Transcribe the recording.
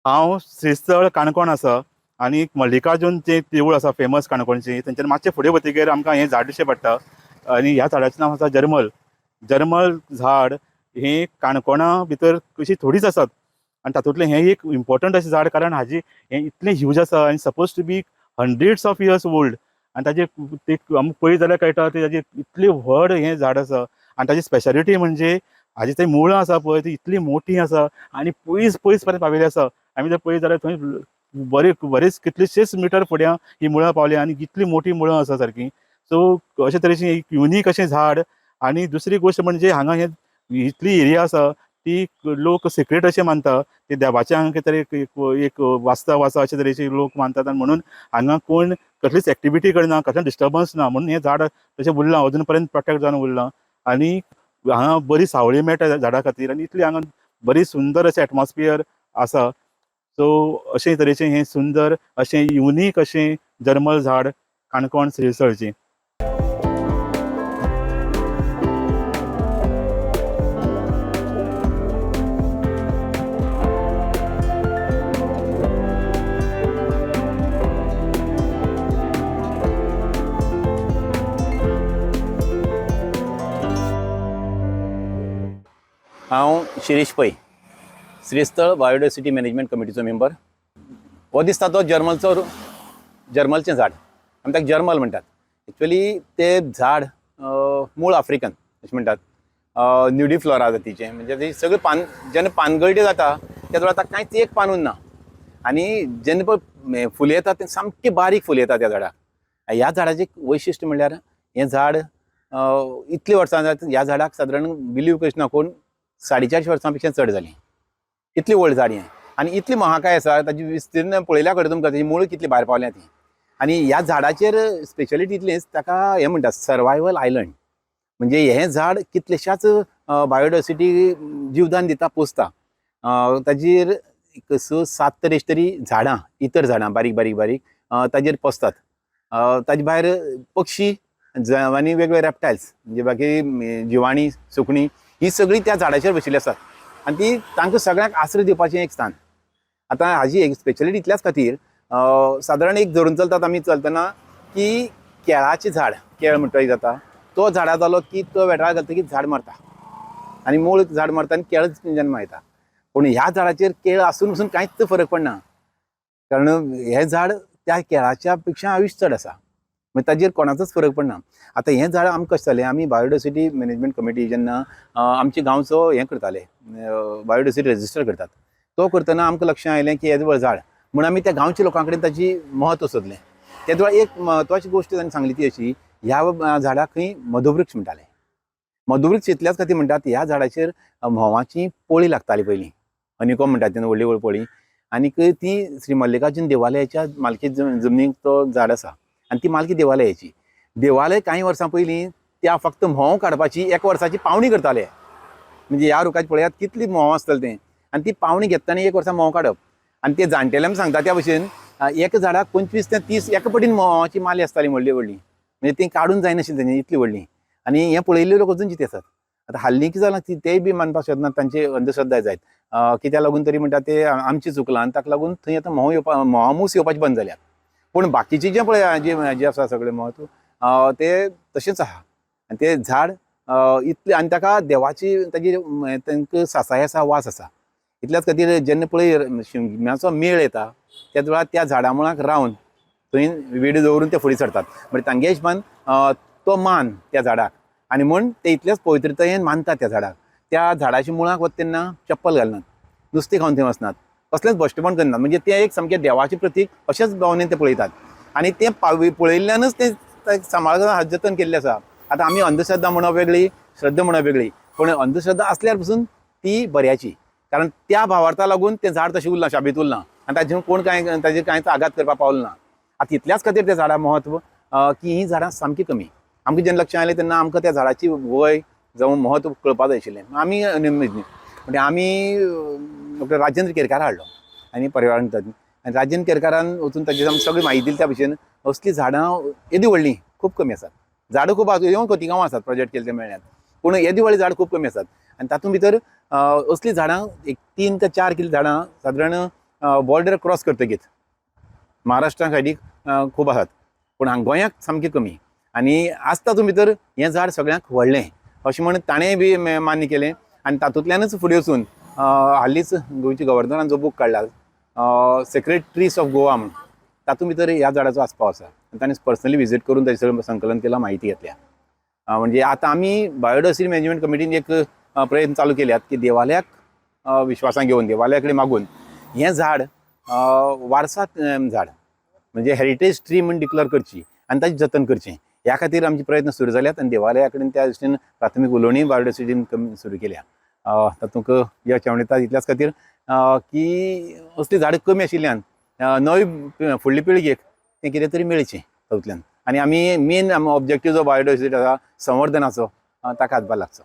हांव श्रीस्थळ काणकोण आसा आनी मल्लिकार्जून जे देवूळ आसा फेमस काणकोणची तेंच्यानी मातशें फुडें वतकीर आमकां हें झाड दिश्टी पडटा आनी ह्या झाडाचें नांव आसा जर्मल. जर्मल झाड हें काणकोणा भितर अशीं थोडीच आसात आनी तातूंतलें हें एक इम्पॉर्टंट अशें झाड कारण हाजी हें इतलें ह्यूज आसा आनी suppose to be hundreds of years old आनी ताजें ते आमकां पळयत जाल्यार कळटा ते ताजें इतलें व्हड हें झाड आसा आनी ताजी स्पेशालिटी म्हणजे हाजी थंय मुळां आसा पळय ती इतलीं मोठीं आसा आनी पयस पयस पर्यंत पाविल्ली आसा. आमी जर पळयत जाल्यार थंय बरेच कितलेशेच मिटर फुड्यां ही मुळां पावल्या आनी इतलीं मोठीं मुळां आसा सारकीं. सो अशे तरेचें एक युनीक अशें झाड. आनी दुसरी गोश्ट म्हणजे हांगा हें इतली एरिया आसा ती लोक सिक्रेट अशें मानता की देवाचें हांगा कितें तरी एक वास्तव आसा अशे तरेचे लोक मानतात आनी म्हणून हांगा कोण कसलीच एक्टिविटी करना कसलें डिस्टर्बन्स ना म्हणून हें झाड तशें उरलां अजून पर्यंत प्रोटेक्ट जावन उरलां. आनी हांगा बरी सावळी मेळटा झाडा खातीर आनी इतली हांगा बरी सुंदर अशें एटमॉस्फियर आसा. सो अशे तरेचें हें सुंदर अशें युनीक अशें जर्मल झाड काणकोण श्रीस्थळचें. हांव शिरीश पै श्रीस्थळ बायोडायवर्सिटी मॅनेजमेंट कमिटीचो मेंबर. हो दिसता तो जर्मलचें झाड आमी ताका जर्मल म्हणटात. एक्चुअली ते झाड मूळ आफ्रिकन अशें म्हणटात. न्युडीफ्लोरा जातीचें म्हणजे ती सगळी जेन्ना पानगळटे जाता त्या वेळार ताका कांयच एक पानूच ना आनी जेन्ना पळय फुलां येता तें सामकें बारीक फुलां येता त्या झाडाक. ह्या झाडाचें वैशिश्ट म्हणल्यार हें झाड इतलीं वर्सां जाता ह्या झाडाक सादारण बिलीव करचना कोण 450 वर्सां पेक्षा चड जालीं. इतली व्हड झाड हें आनी इतली महाकाय आसा ताजी विस्तीर्ण पळयल्या कळटा तुमकां ताजी मूळ कितली भायर पावल्या ती. आनी ह्या झाडाचेर स्पेशलिटी इतलीच ताका हें म्हणटात सर्वायवल आयलंड. म्हणजे हें झाड कितलेशाच बायोडायवर्सिटी जीवदान दिता पोसता. ताजेर 6-7 तरेची तरी झाडां इतर झाडां बारीक बारीक बारीक ताजेर पोसतात. ताजे भायर पक्षी आनी वेगवेगळे रेप्टायल्स म्हणजे बाकी जिवाणी सुकणीं ही सगळीं त्या झाडाचेर बशिल्लीं आसात आनी ती तांकां सगळ्यांक आश्रय दिवपाचें एक स्थान. आतां हाजी एक स्पेशलिटी इतल्याच खातीर सादारण एक धरून चलतात आमी चलतना की केळाचें झाड केळ म्हणटा जाता तो झाडार जालो की तो वेटाळ घालतकीर झाड मरता आनी मूळ झाड मरता आनी केळच जन्मा येता. पूण ह्या झाडाचेर केळ आसून पसून कांयच फरक पडना कारण हें झाड त्या केळाच्या पेक्षा आयुश्य चड आसा म्हणजे ताजेर कोणाचोच फरक पडना. आतां हें झाड आमकां कशें जालें आमी बायोडायवर्सिटी मॅनेजमेंट कमिटी जेन्ना आमच्या गांवचो हें करताले बायोडायवर्सिटी रजिस्टर करतात तो करतना आमकां लक्षांत आयलें की येदें व्हड झाड म्हणून आमी त्या गांवच्या लोकां कडेन ताची म्हत्व सोदलें. त्या वेळार एक म्हत्वाची गोश्ट तांणी सांगली ती अशी ह्या झाडाक खंय मधुवृक्ष म्हणटाले. मधुवृक्ष इतल्याच खातीर म्हणटात ह्या झाडाचेर म्होवाची पोळी लागताली पयलीं हनीकॉम म्हणटात तेन्ना व्हडली व्हड पोळी आनीक ती श्री मल्लिकार्जून देवालयाच्या मालकी जमनीक तो झाड आसा आनी ती मालकी देवालयाची. देवालय कांय वर्सां पयलीं त्या फक्त म्होंव काडपाची 1 वर्साची पावणी करताले. म्हणजे ह्या रुखाची पळयात कितली म्होंव आसतलें तें आनी ती पावणी घेतना 1 वर्सा म्होंव काडप आनी ते जाणटेल्यांक सांगता त्या भशेन एका झाडाक 25 ते 30 एका पटीन म्होवाची माली आसताली व्हडली व्हडली म्हणजे ती काडून जायनाशिल्ली तेंची इतली व्हडली आनी हें पळयल्ले लोक अजून जिते आसात. आतां हाल्ली कितें जालां तेय बी मानपाक शकनात तांचे अंधश्रद्धा जायत कित्याक लागून तरी म्हणटा ते आमची चुकलां आनी ताका लागून थंय आतां म्होंवामूस येवपाची बंद जाल्यात. पूण बाकीचें जें पळय जें आसा सगळें म्हत्व ते तशेंच आहा आनी तें झाड इतलें आनी ताका देवाची ताजी तांकां सासाय आसा वास आसा. इतल्याच खातीर जेन्ना पळय शिगम्याचो मेळ येता त्या वेळार त्या झाडा मुळाक रावन थंय विडो दवरून ते फुडें सरतात म्हणजे तांगे हिशोबान तो मान त्या झाडाक आनी म्हूण ते इतलेच पवित्रतायेन मानतात त्या झाडाक. त्या झाडाच्या मुळाक वता तेन्ना चप्पल घालनात नुस्तें खावन थंय वचनात कसलेंच भश्टपण करनात म्हणजे तें एक सामकें देवाचें प्रतीक अशेंच भावनेन ते पळयतात आनी तें पळयिल्ल्यानच तें सांबाळ जतन केल्लें आसा. आतां आमी अंधश्रद्धा म्हणप वेगळी श्रद्धा म्हणप वेगळी पूण अंधश्रद्धा आसल्यार पसून ती बऱ्याची कारण त्या भावार्थाक लागून तें झाड तशें उरलां शाबीत उरलां आनी ताजेर कोण ताजेर कांयच आघात करपाक पावलो ना. आतां इतल्याच खातीर त्या झाडां म्हत्व की हीं झाडां सामकी कमी. आमकां जेन्ना लक्षांत आयलें तेन्ना आमकां त्या झाडाची वय जावं म्हत्व कळपाक जाय आशिल्लें. आमी म्हणजे आमी डॉक्टर राजेंद्र केरकार हाडलो आनी पर्यावरण तज्ञ आनी राजेंद्र केरकारान वचून ताजेर सगळी म्हायती दिली त्या भशेन असलीं झाडां येदी व्हडलीं खूब कमी आसात. झाडां खूब आसात येवन खोतिगांव आसात प्रोजेक्ट केल्ले मेळ्ळ्यात पूण येदी व्हडलीं झाडां खूब कमी आसात आनी तातूंत भितर असलीं झाडां एक 3 ते 4 किलो झाडां सादारण बॉर्डर क्रॉस करतकीत महाराष्ट्रा सायडीक खूब आसात पूण हांगा गोंयाक सामकें कमी आनी आज तातूंत भितर हें झाड सगळ्यांक व्हडलें अशें म्हणून ताणें बी मान्य केलें आनी तातूंतल्यानच फुडें वचून हालींच गोंयच्या गव्हर्नरान जो बूक काडला सेक्रेड ट्रीज ऑफ गोवा म्हणून तातूंत भितर ह्या झाडाचो आस्पाव आसा आनी ताणें पर्सनली विजीट करून ताचें सगळें संकलन केलां म्हायती घेतल्या म्हणजे आतां आमी बायोडायवर्सिटी मॅनेजमेंट कमिटीन एक प्रयत्न चालू केल्यात की देवालयाक विश्वासान घेवन देवालया कडेन मागून हें झाड वारसा झाड म्हणजे हेरिटेज ट्री म्हणून डिक्लेअर करची आनी ताचें जतन करचें ह्या खातीर आमचे प्रयत्न सुरू जाल्यात आनी देवालया कडेन त्या दृश्टीन प्राथमीक उलोवणी बायोडायवर्सिटीन सुरू केल्या तातूंत यश आवडटा इतल्याच खातीर की असली झाडां कमी आशिल्ल्यान नवी फुडले पिळगेक तें कितें तरी मेळचें तातूंतल्यान आनी आमी मेन ऑब्जेक्टीव जो बायोडायवर्सिटी आसा संवर्धनाचो ताका हातभार लागचो.